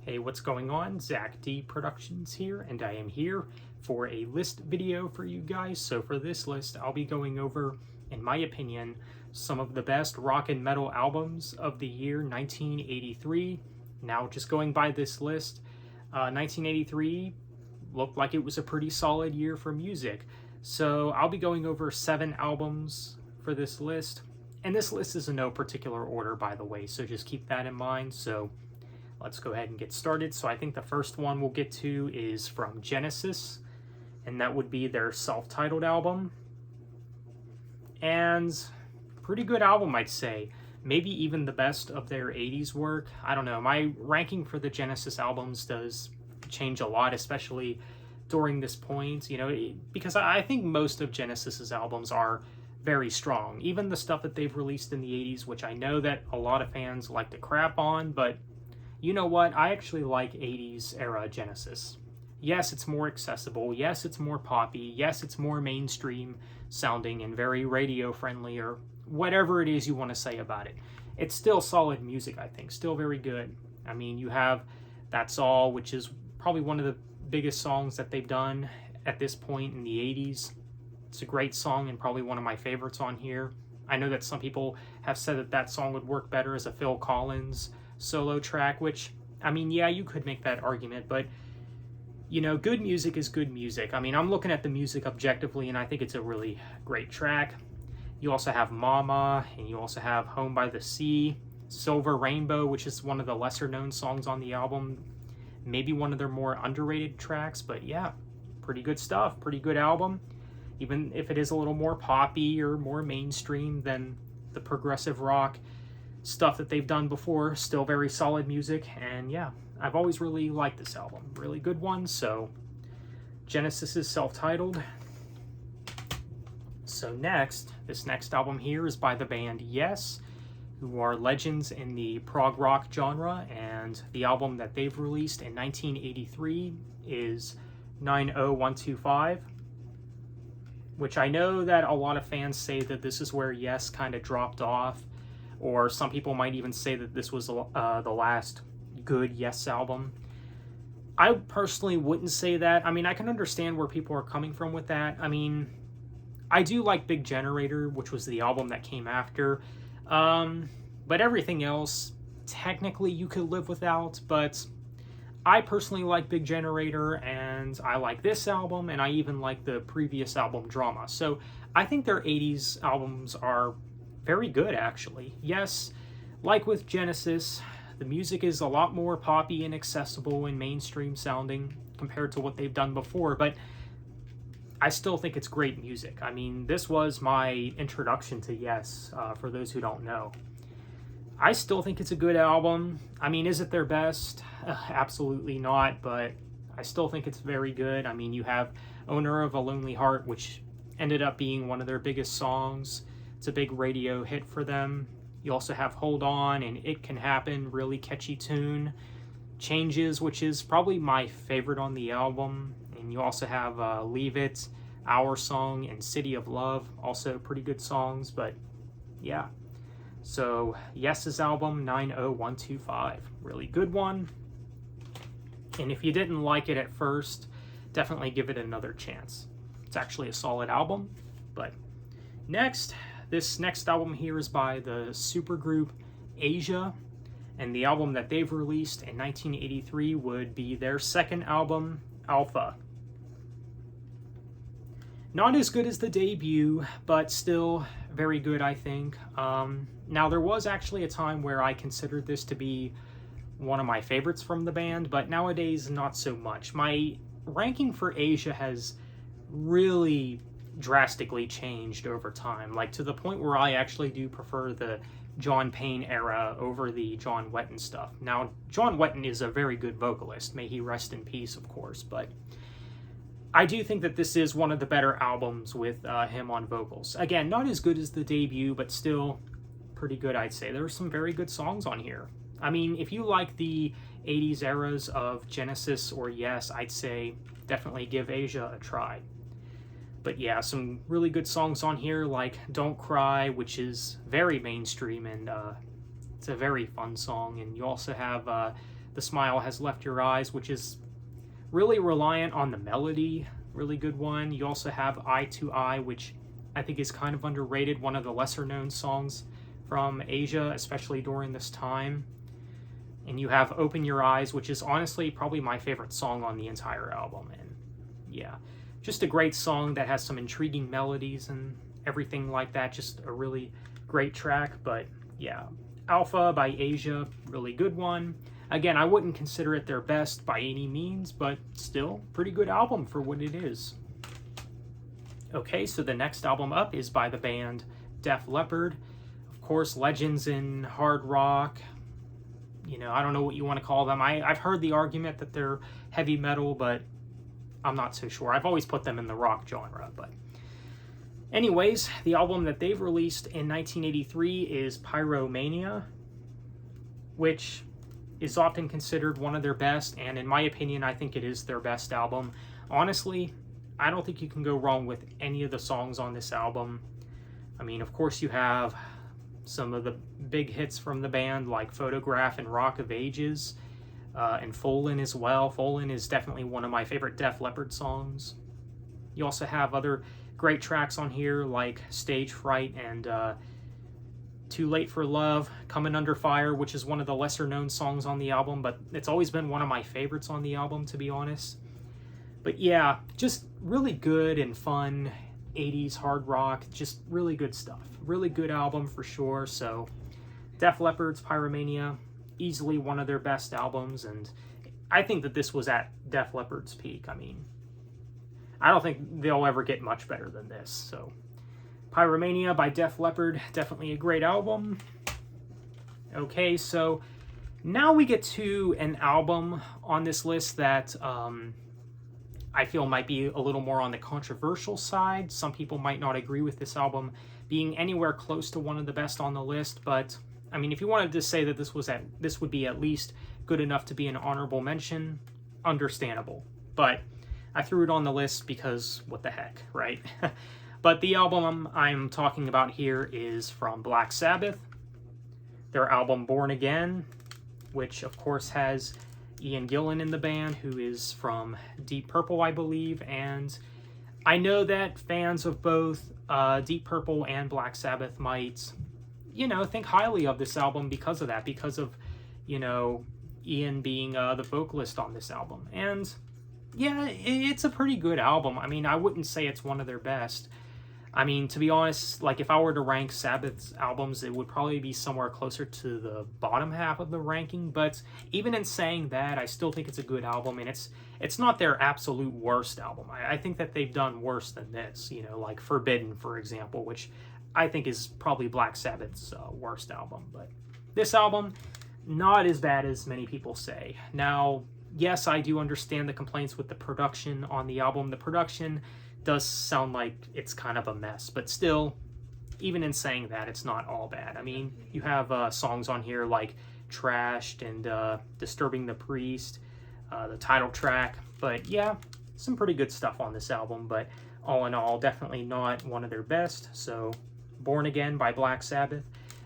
Hey, what's going on? Zach D Productions here, and I am here for a list video for you guys. So for this list, I'll be going over, in my opinion, some of the best rock and metal albums of the year 1983. Now, just going by this list, 1983 looked like it was a pretty solid year for music. So I'll be going over 7 albums for this list. And this list is in no particular order, by the way, so just keep that in mind. So let's go ahead and get started. So I think the first one we'll get to is from Genesis, and that would be their self-titled album. And pretty good album, I'd say. Maybe even the best of their 80s work. I don't know. My ranking for the Genesis albums does change a lot, especially during this point, because I think most of Genesis's albums are very strong. Even the stuff that they've released in the 80s, which I know that a lot of fans like to crap on, but you know what? I actually like 80s era Genesis. Yes, it's more accessible. Yes, it's more poppy. Yes, it's more mainstream sounding and very radio friendly, or whatever it is you want to say about it. It's still solid music, I think. Still very good. I mean, you have That's All, which is probably one of the biggest songs that they've done at this point in the 80s. It's a great song and probably one of my favorites on here. I know that some people have said that that song would work better as a Phil Collins solo track, which, I mean, yeah, you could make that argument, but good music is good music. I mean, I'm looking at the music objectively, and I think it's a really great track. You also have Mama, and you also have Home by the Sea, Silver Rainbow, which is one of the lesser known songs on the album, maybe one of their more underrated tracks, but yeah, pretty good stuff, pretty good album, even if it is a little more poppy or more mainstream than the progressive rock stuff that they've done before. Still very solid music, and yeah, I've always really liked this album. Really good one. So Genesis is self-titled. So this next album here is by the band Yes, who are legends in the prog rock genre, and the album that they've released in 1983 is 90125, which I know that a lot of fans say that this is where Yes kind of dropped off, or some people might even say that this was the last good Yes album. I personally wouldn't say that. I mean, I can understand where people are coming from with that. I mean, I do like Big Generator, which was the album that came after. But everything else, technically you could live without, but I personally like Big Generator, and I like this album, and I even like the previous album, Drama. So I think their 80s albums are very good, actually. Yes, like with Genesis, the music is a lot more poppy and accessible and mainstream sounding compared to what they've done before, but I still think it's great music. I mean, this was my introduction to Yes, for those who don't know. I still think it's a good album. I mean, is it their best? Absolutely not, but I still think it's very good. I mean, you have Owner of a Lonely Heart, which ended up being one of their biggest songs. It's a big radio hit for them. You also have Hold On and It Can Happen, really catchy tune. Changes, which is probably my favorite on the album. And you also have Leave It, Our Song, and City of Love, also pretty good songs, but yeah. So Yes's album, 90125, really good one. And if you didn't like it at first, definitely give it another chance. It's actually a solid album. But this next album here is by the supergroup Asia, and the album that they've released in 1983 would be their second album, Alpha. Not as good as the debut, but still very good, I think. Now, there was actually a time where I considered this to be one of my favorites from the band, but nowadays, not so much. My ranking for Asia has really drastically changed over time, like to the point where I actually do prefer the John Payne era over the John Wetton stuff. Now, John Wetton is a very good vocalist. May he rest in peace, of course, but I do think that this is one of the better albums with him on vocals. Again, not as good as the debut, but still pretty good, I'd say. There are some very good songs on here. I mean, if you like the 80s eras of Genesis or Yes, I'd say definitely give Asia a try. But yeah, some really good songs on here, like Don't Cry, which is very mainstream, and it's a very fun song. And you also have The Smile Has Left Your Eyes, which is really reliant on the melody, really good one. You also have Eye to Eye, which I think is kind of underrated, one of the lesser known songs from Asia, especially during this time. And you have Open Your Eyes, which is honestly probably my favorite song on the entire album. And yeah, just a great song that has some intriguing melodies and everything like that. Just a really great track. But yeah, Alpha by Asia, really good one. Again, I wouldn't consider it their best by any means, but still pretty good album for what it is. Okay, so the next album up is by the band Def Leppard. Of course, legends in hard rock. You know, I don't know what you want to call them. I've heard the argument that they're heavy metal, but I'm not so sure. I've always put them in the rock genre. But anyways, the album that they've released in 1983 is Pyromania, which is often considered one of their best, and in my opinion, I think it is their best album. Honestly, I don't think you can go wrong with any of the songs on this album. I mean, of course, you have some of the big hits from the band like Photograph and Rock of Ages, and Folan as well. Folan is definitely one of my favorite Def Leppard songs. You also have other great tracks on here like Stage Fright and Too Late for Love, Coming Under Fire, which is one of the lesser known songs on the album, but it's always been one of my favorites on the album, to be honest. But yeah, just really good and fun 80s hard rock, just really good stuff. Really good album for sure. So Def Leppard's Pyromania, easily one of their best albums, and I think that this was at Def Leppard's peak. I mean, I don't think they'll ever get much better than this. So Pyromania by Def Leppard, definitely a great album. Okay, so now we get to an album on this list that I feel might be a little more on the controversial side. Some people might not agree with this album being anywhere close to one of the best on the list, but I mean, if you wanted to say that this would be at least good enough to be an honorable mention, understandable. But I threw it on the list because what the heck, right? But the album I'm talking about here is from Black Sabbath, their album Born Again, which of course has Ian Gillan in the band, who is from Deep Purple, I believe, and I know that fans of both Deep Purple and Black Sabbath might, you know, think highly of this album because of that, because of, you know, Ian being the vocalist on this album. And yeah, it's a pretty good album. I mean, I wouldn't say it's one of their best. I mean, to be honest, like if I were to rank Sabbath's albums, it would probably be somewhere closer to the bottom half of the ranking. But even in saying that, I still think it's a good album, and it's not their absolute worst album. I think that they've done worse than this, you know, like Forbidden, for example, which I think is probably Black Sabbath's worst album. But this album, not as bad as many people say. Now, yes, I do understand the complaints with the production on the album. The production does sound like it's kind of a mess, but still, even in saying that, it's not all bad. I mean, you have songs on here like Trashed and Disturbing the Priest, the title track, but yeah, some pretty good stuff on this album, but all in all, definitely not one of their best. So Born Again by Black Sabbath,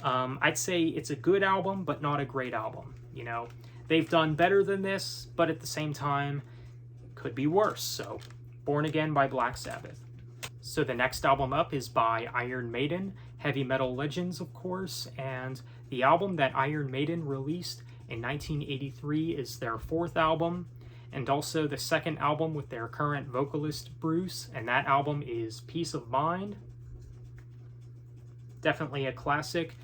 I'd say it's a good album, but not a great album. You know, they've done better than this, but at the same time, it could be worse. So Born Again by Black Sabbath. So the next album up is by Iron Maiden, Heavy Metal Legends, of course, and the album that Iron Maiden released in 1983 is their fourth album, and also the second album with their current vocalist, Bruce, and that album is Peace of Mind. Definitely a classic.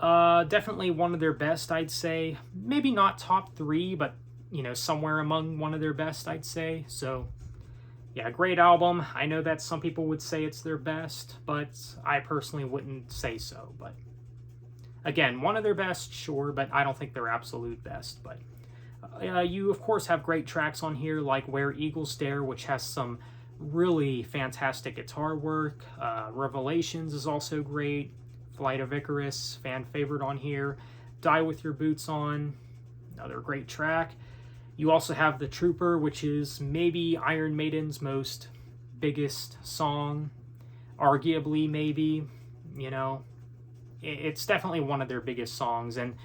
Definitely one of their best, I'd say. Maybe not top three, but, you know, somewhere among one of their best, I'd say. So yeah, great album. I know that some people would say it's their best, but I personally wouldn't say so. But again, one of their best, sure, but I don't think they're absolute best. But you, of course, have great tracks on here like Where Eagles Dare, which has some really fantastic guitar work. Revelations is also great. Flight of Icarus, fan favorite on here. Die With Your Boots On, another great track. You also have The Trooper, which is maybe Iron Maiden's most biggest song. Arguably, maybe, you know. It's definitely one of their biggest songs. And,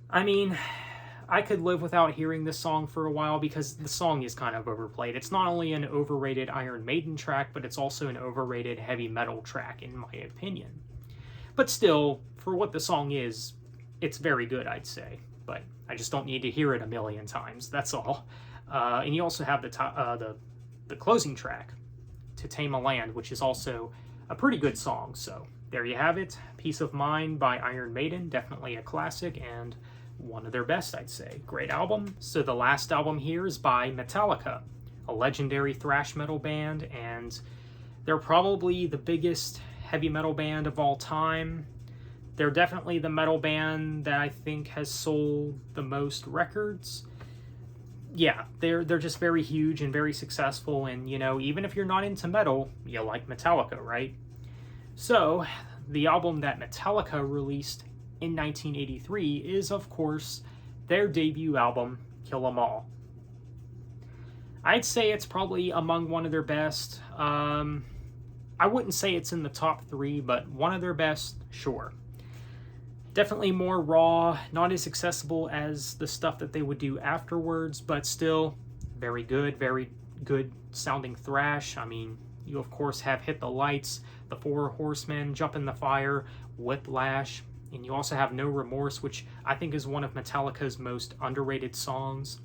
I mean, I could live without hearing this song for a while because the song is kind of overplayed. It's not only an overrated Iron Maiden track, but it's also an overrated heavy metal track, in my opinion. But still, for what the song is, it's very good, I'd say. But I just don't need to hear it a million times, that's all. And you also have the closing track, To Tame a Land, which is also a pretty good song. So there you have it, Peace of Mind by Iron Maiden, definitely a classic and one of their best, I'd say. Great album. So the last album here is by Metallica, a legendary thrash metal band, and they're probably the biggest heavy metal band of all time. They're definitely the metal band that I think has sold the most records. Yeah, they're just very huge and very successful, and you know, even if you're not into metal, you like Metallica, right? So, the album that Metallica released in 1983 is, of course, their debut album, Kill 'Em All. I'd say it's probably among one of their best. I wouldn't say it's in the top 3, but one of their best, sure. Definitely more raw, not as accessible as the stuff that they would do afterwards, but still very good sounding thrash. I mean, you of course have Hit the Lights, The Four Horsemen, Jump in the Fire, Whiplash, and you also have No Remorse, which I think is one of Metallica's most underrated songs.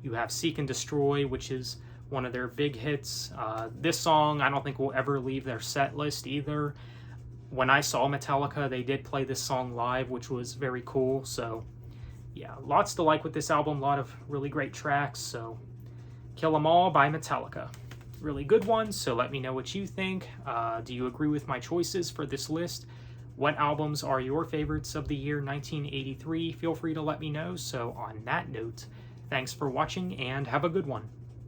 You have Seek and Destroy, which is one of their big hits. This song I don't think will ever leave their set list either. When I saw Metallica, they did play this song live, which was very cool. So yeah, lots to like with this album, a lot of really great tracks. So Kill 'Em All by Metallica. Really good one, so let me know what you think. Do you agree with my choices for this list? What albums are your favorites of the year 1983? Feel free to let me know. So on that note, thanks for watching and have a good one.